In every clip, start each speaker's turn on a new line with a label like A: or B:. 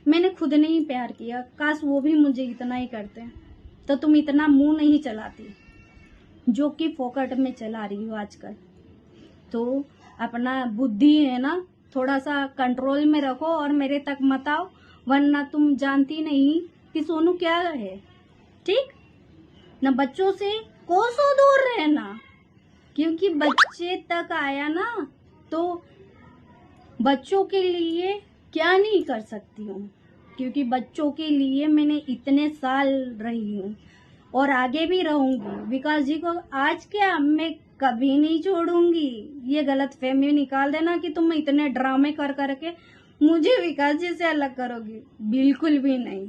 A: मैंने खुद ने ही प्यार किया, काश वो भी मुझे इतना ही करते तो तुम इतना मुंह नहीं चलाती जो कि फोकट में चला रही हो आजकल। तो अपना बुद्धि है ना थोड़ा सा कंट्रोल में रखो और मेरे तक मत आओ, वरना तुम जानती नहीं कि सोनू क्या है। ठीक ना, बच्चों से कोसों दूर रहना, क्योंकि बच्चे तक आया ना तो बच्चों के लिए क्या नहीं कर सकती हूँ, क्योंकि बच्चों के लिए मैंने इतने साल रही हूँ और आगे भी रहूंगी। विकास जी को आज क्या, मैं कभी नहीं छोड़ूंगी। ये गलत फहमी निकाल देना कि तुम इतने ड्रामे कर करके मुझे विकास जी से अलग करोगी, बिल्कुल भी नहीं।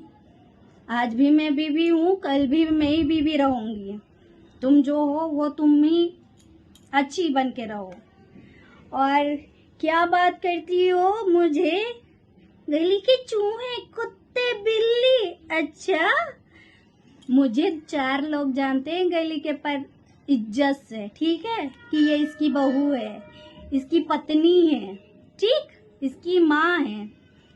A: आज भी मैं बीवी हूँ, कल भी मैं ही बीवी रहूंगी। तुम जो हो वो तुम ही अच्छी बन के रहो। और क्या बात करती हो मुझे, गली के चूहे कुत्ते बिल्ली? अच्छा, मुझे 4 लोग जानते हैं गली के पर इज्जत से, ठीक है, कि ये इसकी बहू है, इसकी पत्नी है, ठीक, इसकी माँ है।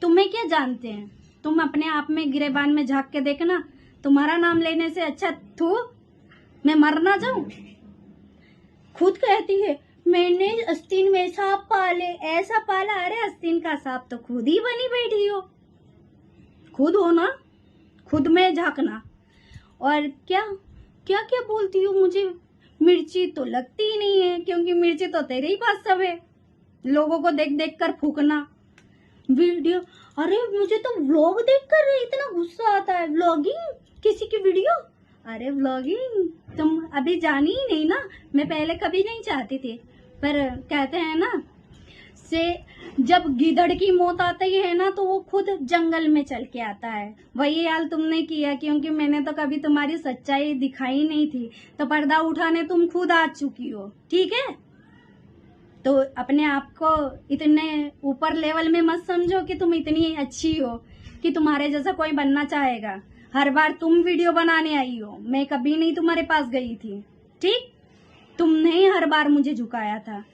A: तुम्हें क्या जानते हैं? तुम अपने आप में गिरेबान में झांक के देखना, तुम्हारा नाम लेने से अच्छा थू मैं मर ना जाऊं। खुद कहती है मैंने आस्तीन में सांप पाले, ऐसा पाला। अरे आस्तीन का सांप तो खुद ही बनी बैठी हो, खुद हो ना, खुद में झांकना। और क्या क्या क्या बोलती हो मुझे, मिर्ची तो लगती ही नहीं है, क्योंकि मिर्ची तो तेरे ही पास सब है। लोगों को देख देख कर फूकना वीडियो। अरे मुझे तो व्लॉग देख कर इतना गुस्सा आता है, व्लॉगिंग किसी की वीडियो। अरे व्लॉगिंग तुम अभी जानी ही नहीं ना, मैं पहले कभी नहीं चाहती थी, पर कहते हैं ना से जब गिदड़ की मौत आती है ना तो वो खुद जंगल में चल के आता है। वही हाल तुमने किया, क्योंकि मैंने तो कभी तुम्हारी सच्चाई दिखाई नहीं थी, तो पर्दा उठाने तुम खुद आ चुकी हो, ठीक है। तो अपने आप को इतने ऊपर लेवल में मत समझो कि तुम इतनी अच्छी हो कि तुम्हारे जैसा कोई बनना चाहेगा। हर बार तुम वीडियो बनाने आई हो, मैं कभी नहीं तुम्हारे पास गई थी, ठीक। तुमने ही हर बार मुझे झुकाया था।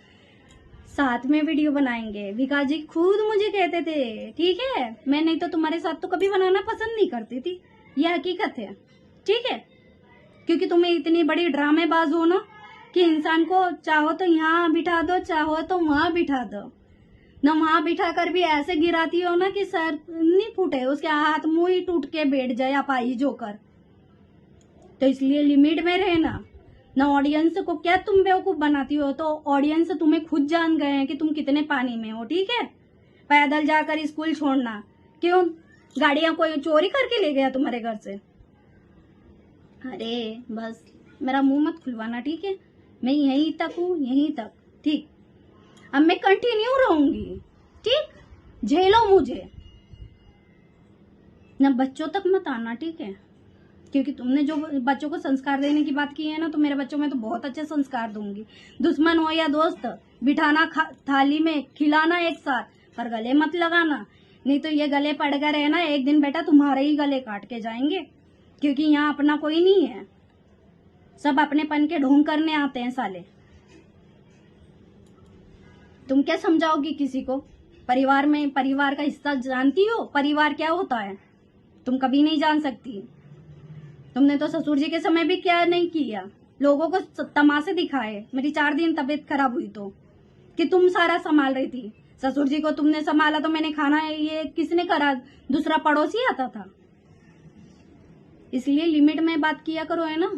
A: साथ में वीडियो बनाएंगे, विकास जी खुद मुझे कहते थे, ठीक है। मैं नहीं तो तुम्हारे साथ तो कभी बनाना पसंद नहीं करती थी, ये हकीकत है, ठीक है। क्योंकि तुम्हें इतनी बड़ी ड्रामेबाज हो ना कि इंसान को चाहो तो यहाँ बिठा दो, चाहो तो वहां बिठा दो ना, वहां बिठा कर भी ऐसे गिराती हो ना कि सर नहीं फूटे, उसके हाथ मुंह ही टूट के बैठ जाए अपाहिज होकर। तो इसलिए लिमिट में रहना ना। ऑडियंस को क्या तुम बेवकूफ बनाती हो, तो ऑडियंस तुम्हें खुद जान गए हैं कि तुम कितने पानी में हो, ठीक है। पैदल जाकर स्कूल छोड़ना, क्यों गाड़ियां कोई चोरी करके ले गया तुम्हारे घर से? अरे बस मेरा मुंह मत खुलवाना, ठीक है। मैं यहीं तक हूँ, यहीं तक, ठीक। अब मैं कंटिन्यू रहूंगी, ठीक। झेलो मुझे ना, बच्चों तक मत आना, ठीक है। क्योंकि तुमने जो बच्चों को संस्कार देने की बात की है ना, तो मेरे बच्चों में तो बहुत अच्छे संस्कार दूंगी। दुश्मन हो या दोस्त, बिठाना थाली में, खिलाना एक साथ, पर गले मत लगाना, नहीं तो ये गले पड़ गए रहे ना, एक दिन बेटा तुम्हारे ही गले काट के जाएंगे। क्योंकि यहाँ अपना कोई नहीं है, सब अपनेपन के ढोंग करने आते हैं साले। तुम क्या समझाओगी किसी को? परिवार में परिवार का हिस्सा जानती हो? परिवार क्या होता है तुम कभी नहीं जान सकती। तुमने तो ससुर जी के समय भी क्या नहीं किया, लोगों को तमाशे दिखाए। मेरी 4 दिन तबीयत खराब हुई तो कि तुम सारा संभाल रही थी, ससुर जी को तुमने संभाला, तो मैंने खाना ये किसने करा? दूसरा पड़ोसी आता था। इसलिए लिमिट में बात किया करो, है ना।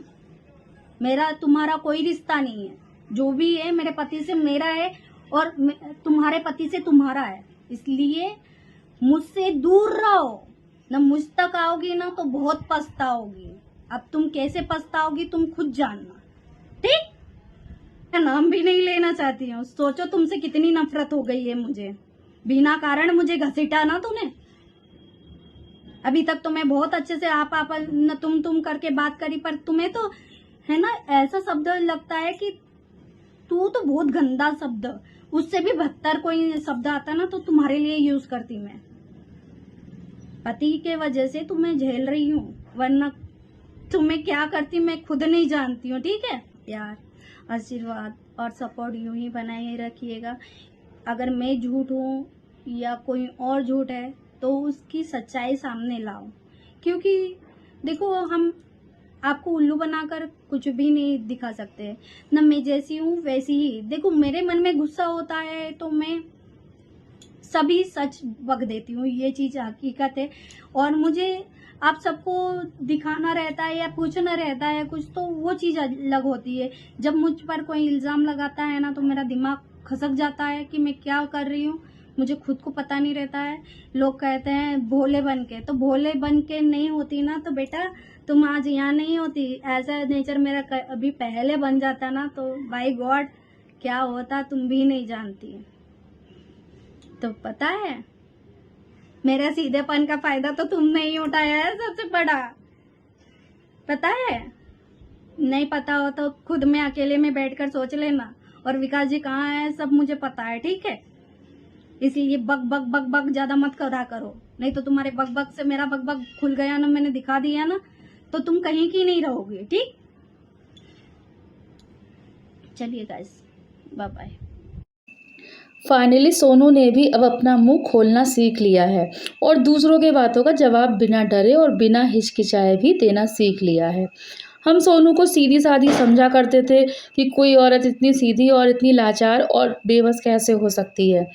A: मेरा तुम्हारा कोई रिश्ता नहीं है, जो भी है मेरे पति से मेरा है और तुम्हारे पति से तुम्हारा है। इसलिए मुझसे दूर रहो ना, मुझ तक आओगी ना तो बहुत पछताओगी। अब तुम कैसे पछताओगी तुम खुद जानना, ठीक। मैं नाम भी नहीं लेना चाहती हूँ, सोचो तुमसे कितनी नफरत हो गई है मुझे, बिना कारण मुझे घसीटा ना तूने। अभी तक तो मैं बहुत अच्छे से आप न तुम करके बात करी, पर तुम्हें तो है ना ऐसा शब्द लगता है कि तू तो बहुत गंदा शब्द, उससे भी बदतर कोई शब्द आता ना तो तुम्हारे लिए यूज करती मैं। पति के वजह से तुम्हें झेल रही हूँ, वरना तुम्हें क्या करती मैं खुद नहीं जानती हूँ, ठीक है। प्यार, आशीर्वाद और सपोर्ट यूं ही बनाए रखिएगा। अगर मैं झूठ हूँ या कोई और झूठ है तो उसकी सच्चाई सामने लाओ। क्योंकि देखो, हम आपको उल्लू बनाकर कुछ भी नहीं दिखा सकते। ना मैं जैसी हूँ वैसी ही, देखो मेरे मन में गुस्सा होता है तो मैं सभी सच बक देती हूँ, ये चीज़ हकीकत है। और मुझे आप सबको दिखाना रहता है या पूछना रहता है कुछ, तो वो चीज़ अलग होती है। जब मुझ पर कोई इल्ज़ाम लगाता है ना, तो मेरा दिमाग खसक जाता है कि मैं क्या कर रही हूँ, मुझे खुद को पता नहीं रहता है। लोग कहते हैं भोले बन के, तो भोले बन के नहीं होती ना तो बेटा तुम आज यहाँ नहीं होती। ऐसा नेचर मेरा अभी पहले बन जाता ना, तो बाय गॉड क्या होता तुम भी नहीं जानती। तो पता है, मेरा सीधेपन का फायदा तो तुमने ही उठाया है सबसे बड़ा। पता है, नहीं पता हो तो खुद में अकेले में बैठकर सोच लेना। और विकास जी कहाँ है सब मुझे पता है, ठीक है। इसलिए बक बक बक बक ज्यादा मत करा करो, नहीं तो तुम्हारे बक बक से मेरा बक बक खुल गया ना, मैंने दिखा दिया ना, तो तुम कहीं की नहीं रहोगे, ठीक। चलिए guys, bye bye.
B: Finally Sonu ने भी अब अपना मुंह खोलना सीख लिया है और दूसरों के बातों का जवाब बिना डरे और बिना हिचकिचाए भी देना सीख लिया है। हम सोनू को सीधी सादी समझा करते थे कि कोई औरत इतनी सीधी और इतनी लाचार और बेबस कैसे हो सकती है।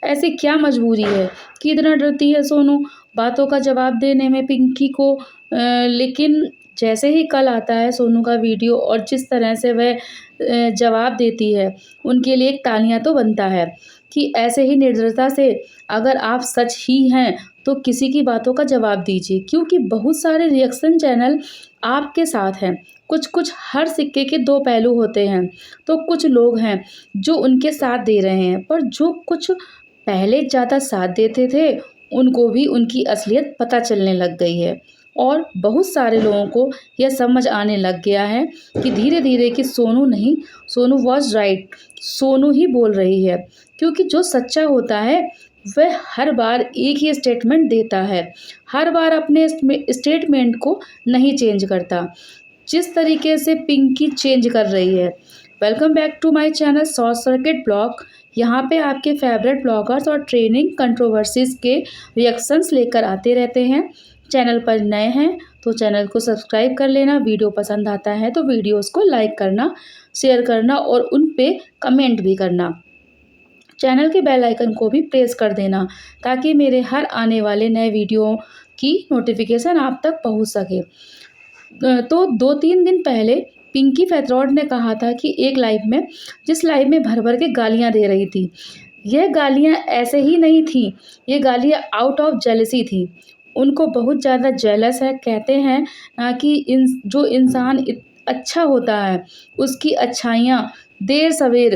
B: ऐसी क्या मजबूरी है कि इतना डरती है सोनू बातों का जवाब देने में पिंकी को। लेकिन जैसे ही कल आता है सोनू का वीडियो और जिस तरह से वह जवाब देती है, उनके लिए एक तालियां तो बनता है कि ऐसे ही निर्दयता से अगर आप सच ही हैं तो किसी की बातों का जवाब दीजिए। क्योंकि बहुत सारे रिएक्शन चैनल आपके साथ हैं। कुछ हर सिक्के के दो पहलू होते हैं। तो कुछ लोग हैं जो उनके साथ दे रहे हैं, पर जो कुछ पहले ज़्यादा साथ देते थे उनको भी उनकी असलियत पता चलने लग गई है। और बहुत सारे लोगों को यह समझ आने लग गया है कि धीरे धीरे कि सोनू नहीं, सोनू वॉज राइट, सोनू ही बोल रही है। क्योंकि जो सच्चा होता है वह हर बार एक ही स्टेटमेंट देता है, हर बार अपने स्टेटमेंट को नहीं चेंज करता, जिस तरीके से पिंकी चेंज कर रही है। Welcome back to my channel short circuit blog. यहाँ पे आपके फेवरेट ब्लॉगर्स और ट्रेनिंग कंट्रोवर्सीज़ के रिएक्शंस लेकर आते रहते हैं। चैनल पर नए हैं तो चैनल को सब्सक्राइब कर लेना। वीडियो पसंद आता है तो वीडियोस को लाइक करना, शेयर करना और उन पे कमेंट भी करना। चैनल के बेल आइकन को भी प्रेस कर देना ताकि मेरे हर आने वाले नए वीडियो की नोटिफिकेशन आप तक पहुंच सके। तो 2-3 दिन पहले पिंकी फैथरोड ने कहा था कि एक लाइव में, जिस लाइव में भर भर के गालियाँ दे रही थी, यह गालियाँ ऐसे ही नहीं थी, ये गालियाँ आउट ऑफ जेलसी थी। उनको बहुत ज़्यादा जेलस है। कहते हैं ना कि जो इंसान अच्छा होता है उसकी अच्छाइयाँ देर सवेर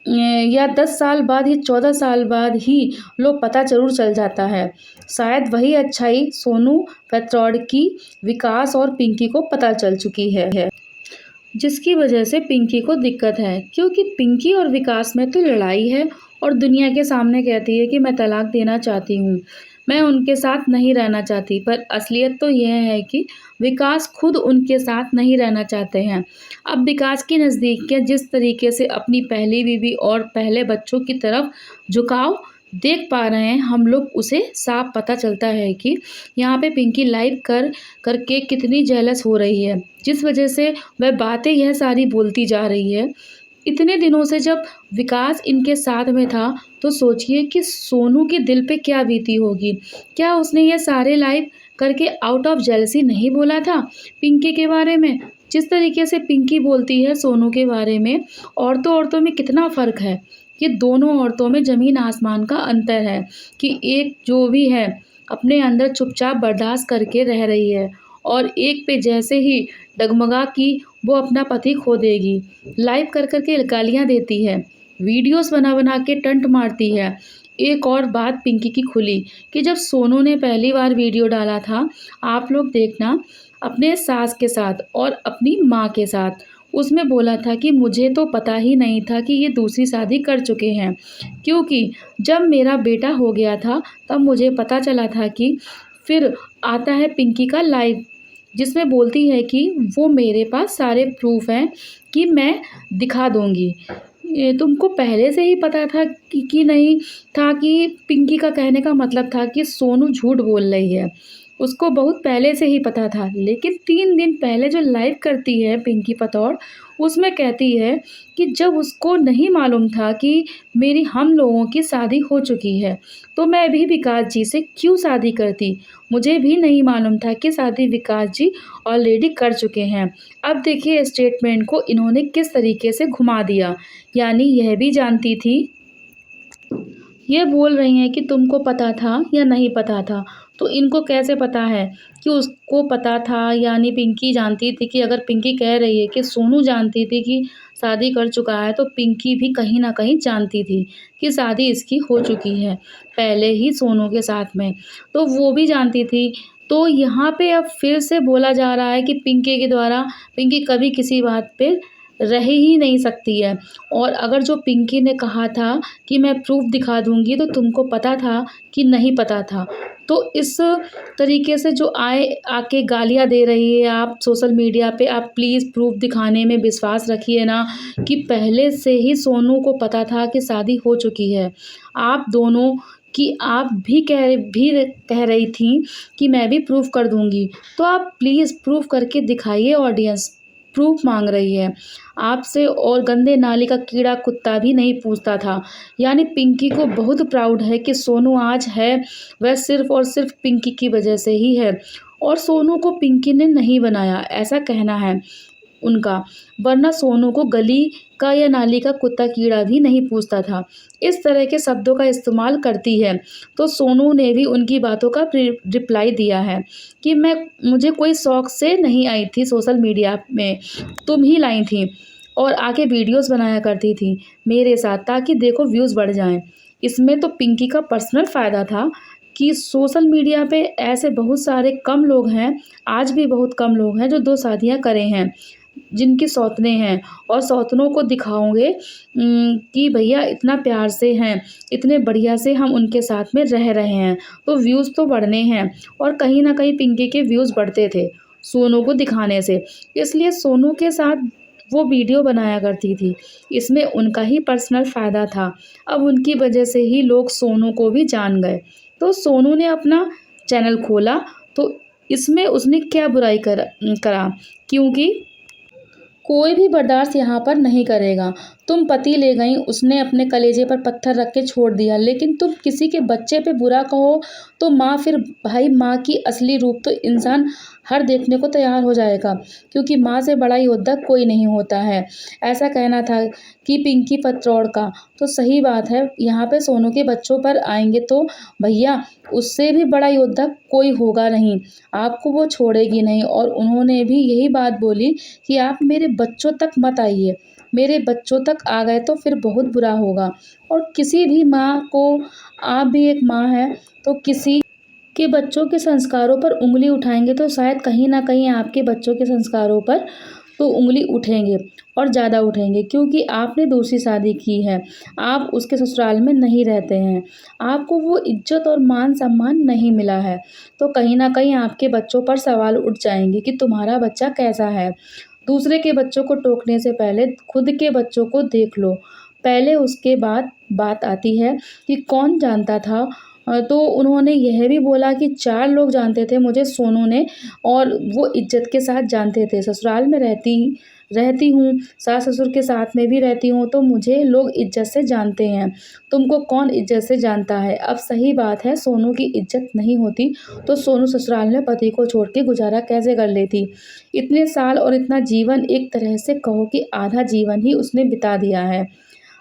B: या 10 साल बाद या 14 साल बाद ही लोग पता ज़रूर चल जाता है। शायद वही अच्छाई सोनू फैथरोड की विकास और पिंकी को पता चल चुकी है, जिसकी वजह से पिंकी को दिक्कत है। क्योंकि पिंकी और विकास में तो लड़ाई है और दुनिया के सामने कहती है कि मैं तलाक देना चाहती हूँ, मैं उनके साथ नहीं रहना चाहती। पर असलियत तो यह है कि विकास खुद उनके साथ नहीं रहना चाहते हैं। अब विकास की नज़दीकियाँ जिस तरीके से अपनी पहली बीवी और पहले बच्चों की तरफ झुकाव देख पा रहे हैं हम लोग, उसे साफ पता चलता है कि यहाँ पे पिंकी लाइव करके कितनी जेलस हो रही है, जिस वजह से वह बातें यह सारी बोलती जा रही है। इतने दिनों से जब विकास इनके साथ में था तो सोचिए कि सोनू के दिल पे क्या बीती होगी। क्या उसने ये सारे लाइव करके आउट ऑफ जेलसी नहीं बोला था पिंकी के बारे में? जिस तरीके से पिंकी बोलती है सोनू के बारे में, औरतों में कितना फ़र्क है। ये दोनों औरतों में ज़मीन आसमान का अंतर है कि एक जो भी है अपने अंदर चुपचाप बर्दाश्त करके रह रही है और एक पे जैसे ही डगमगा कि वो अपना पति खो देगी, लाइव कर के गालियाँ देती है, वीडियोस बना के टंट मारती है। एक और बात पिंकी की खुली कि जब सोनू ने पहली बार वीडियो डाला था, आप लोग देखना, अपने सास के साथ और अपनी माँ के साथ, उसमें बोला था कि मुझे तो पता ही नहीं था कि ये दूसरी शादी कर चुके हैं, क्योंकि जब मेरा बेटा हो गया था तब मुझे पता चला था कि फिर आता है पिंकी का लाइव जिसमें बोलती है कि वो मेरे पास सारे प्रूफ हैं कि मैं दिखा दूँगी। तुमको पहले से ही पता था कि नहीं था कि पिंकी का कहने का मतलब था कि सोनू झूठ बोल रही है। उसको बहुत पहले से ही पता था, लेकिन 3 दिन पहले जो लाइव करती है पिंकी पतौड़, उसमें कहती है कि जब उसको नहीं मालूम था कि मेरी हम लोगों की शादी हो चुकी है, तो मैं भी विकास जी से क्यों शादी करती? मुझे भी नहीं मालूम था कि शादी विकास जी ऑलरेडी कर चुके हैं। अब देखिए स्टेटमेंट को इन्होंने किस तरीके से घुमा दिया, यानी यह भी जानती थी। ये बोल रही हैं कि तुमको पता था या नहीं पता था, तो इनको कैसे पता है कि उसको पता था? यानी पिंकी जानती थी कि अगर पिंकी कह रही है कि सोनू जानती थी कि शादी कर चुका है, तो पिंकी भी कहीं न कहीं जानती थी कि शादी इसकी हो चुकी है, पहले ही सोनू के साथ में, तो वो भी जानती थी। तो यहाँ पे अब फिर से बोला जा रहा है कि पिंकी के द्वारा पिंकी कभी किसी बात पे रह ही नहीं सकती है, और अगर जो पिंकी ने कहा था कि मैं प्रूफ़ दिखा दूँगी, तो तुमको पता था कि नहीं पता था। तो इस तरीके से जो आके गालियाँ दे रही है आप सोशल मीडिया पे, आप प्लीज़ प्रूफ़ दिखाने में विश्वास रखिए ना कि पहले से ही सोनू को पता था कि शादी हो चुकी है। आप दोनों की आप भी कह रही थीं कि मैं भी प्रूफ़ कर दूँगी, तो आप प्लीज़ प्रूफ़ करके दिखाइए। ऑडियंस प्रूफ़ माँग रही है आपसे, और गंदे नाली का कीड़ा कुत्ता भी नहीं पूछता था। यानी पिंकी को बहुत प्राउड है कि सोनू आज है, वह सिर्फ़ और सिर्फ़ पिंकी की वजह से ही है, और सोनू को पिंकी ने नहीं बनाया, ऐसा कहना है उनका, वरना सोनू को गली का या नाली का कुत्ता कीड़ा भी नहीं पूछता था। इस तरह के शब्दों का इस्तेमाल करती है, तो सोनू ने भी उनकी बातों का रिप्लाई दिया है कि मुझे कोई शौक से नहीं आई थी सोशल मीडिया में, तुम ही लाई थी, और आके वीडियोज़ बनाया करती थी मेरे साथ, ताकि देखो व्यूज़ बढ़ जाएँ। इसमें तो पिंकी का पर्सनल फ़ायदा था कि सोशल मीडिया पे ऐसे बहुत सारे कम लोग हैं, आज भी बहुत कम लोग हैं जो 2 शादियाँ करे हैं, जिनकी सौतनें हैं, और सौतनों को दिखाओगे कि भैया इतना प्यार से हैं, इतने बढ़िया से हम उनके साथ में रह रहे हैं, तो व्यूज़ तो बढ़ने हैं, और कहीं न कहीं पिंकी के व्यूज़ बढ़ते थे, सोनू को दिखाने से। इसलिए सोनू के साथ वो वीडियो बनाया करती थी, इसमें उनका ही पर्सनल फ़ायदा था। अब उनकी वजह से ही लोग सोनू को भी जान गए। तो सोनू ने अपना चैनल खोला, तो इसमें उसने क्या बुराई करा? क्योंकि कोई भी बर्दाश्त यहाँ पर नहीं करेगा। तुम पति ले गईं, उसने अपने कलेजे पर पत्थर रख के छोड़ दिया, लेकिन तुम किसी के बच्चे पे बुरा कहो तो माँ, फिर भाई माँ की असली रूप तो इंसान हर देखने को तैयार हो जाएगा, क्योंकि माँ से बड़ा योद्धा कोई नहीं होता है। ऐसा कहना था कि पिंकी पतौड़ का, तो सही बात है। यहाँ पे सोनू के बच्चों पर आएँगे तो भैया उससे भी बड़ा योद्धा कोई होगा नहीं, आपको वो छोड़ेगी नहीं, और उन्होंने भी यही बात बोली कि आप मेरे बच्चों तक मत आइए, मेरे बच्चों तक आ गए तो फिर बहुत बुरा होगा। और किसी भी माँ को, आप भी एक माँ हैं, तो किसी के बच्चों के संस्कारों पर उँगली उठाएँगे तो शायद कहीं न कहीं आपके बच्चों के संस्कारों पर तो उँगली उठेंगे, और ज़्यादा उठेंगे, क्योंकि आपने दूसरी शादी की है, आप उसके ससुराल में नहीं रहते हैं, आपको वो इज़्ज़त और मान-सम्मान नहीं मिला है, तो कहीं न कहीं आपके बच्चों पर सवाल उठ जाएँगे कि तुम्हारा बच्चा कैसा है? दूसरे के बच्चों को टोकने से पहले खुद के बच्चों को देख लो, पहले उसके बाद बात आती है कि कौन जानता था। तो उन्होंने यह भी बोला कि 4 लोग जानते थे मुझे, सोनू ने, और वो इज़्ज़त के साथ जानते थे। ससुराल में रहती हूँ, सास-ससुर के साथ में भी रहती हूँ, तो मुझे लोग इज़्ज़त से जानते हैं। तुमको कौन इज़्ज़त से जानता है? अब सही बात है, सोनू की इज़्ज़त नहीं होती तो सोनू ससुराल में पति को छोड़ के गुज़ारा कैसे कर लेती? इतने साल और इतना जीवन, एक तरह से कहो कि आधा जीवन ही उसने बिता दिया है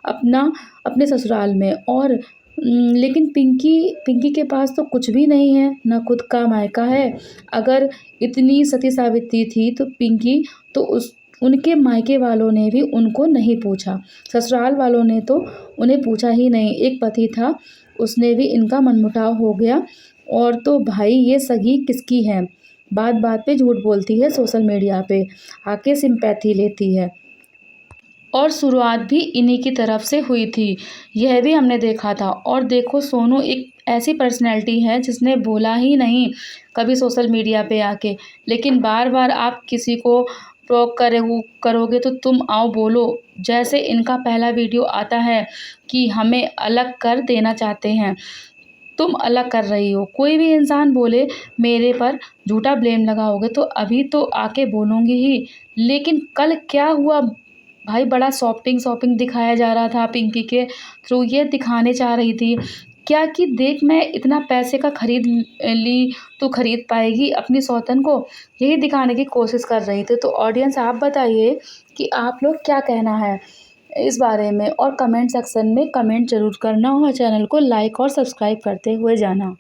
B: अपने ससुराल में, और लेकिन पिंकी के पास तो कुछ भी नहीं है, ना खुद का मायका है। अगर इतनी सती सावित्री थी तो पिंकी, तो उनके मायके वालों ने भी उनको नहीं पूछा, ससुराल वालों ने तो उन्हें पूछा ही नहीं। एक पति था, उसने भी इनका मनमुटाव हो गया, और तो भाई ये सगी किसकी है? बात-बात पे झूठ बोलती है, सोशल मीडिया पे आके सिंपैथी लेती है, और शुरुआत भी इन्हीं की तरफ से हुई थी, यह भी हमने देखा था। और देखो सोनू एक ऐसी पर्सनैलिटी है जिसने बोला ही नहीं कभी सोशल मीडिया पे आके, लेकिन बार-बार आप किसी को प्रवोक करोगे तो तुम आओ बोलो। जैसे इनका पहला वीडियो आता है कि हमें अलग कर देना चाहते हैं, तुम अलग कर रही हो। कोई भी इंसान बोले मेरे पर झूठा ब्लेम लगाओगे तो अभी तो आके बोलूँगी ही, लेकिन कल क्या हुआ भाई, बड़ा शॉपिंग दिखाया जा रहा था पिंकी के थ्रू, ये दिखाने चाह रही थी क्या कि देख मैं इतना पैसे का खरीद ली तो खरीद पाएगी अपनी सौतन को, यही दिखाने की कोशिश कर रही थी। तो ऑडियंस आप बताइए कि आप लोग क्या कहना है इस बारे में, और कमेंट सेक्शन में कमेंट ज़रूर करना और चैनल को लाइक और सब्सक्राइब करते हुए जाना।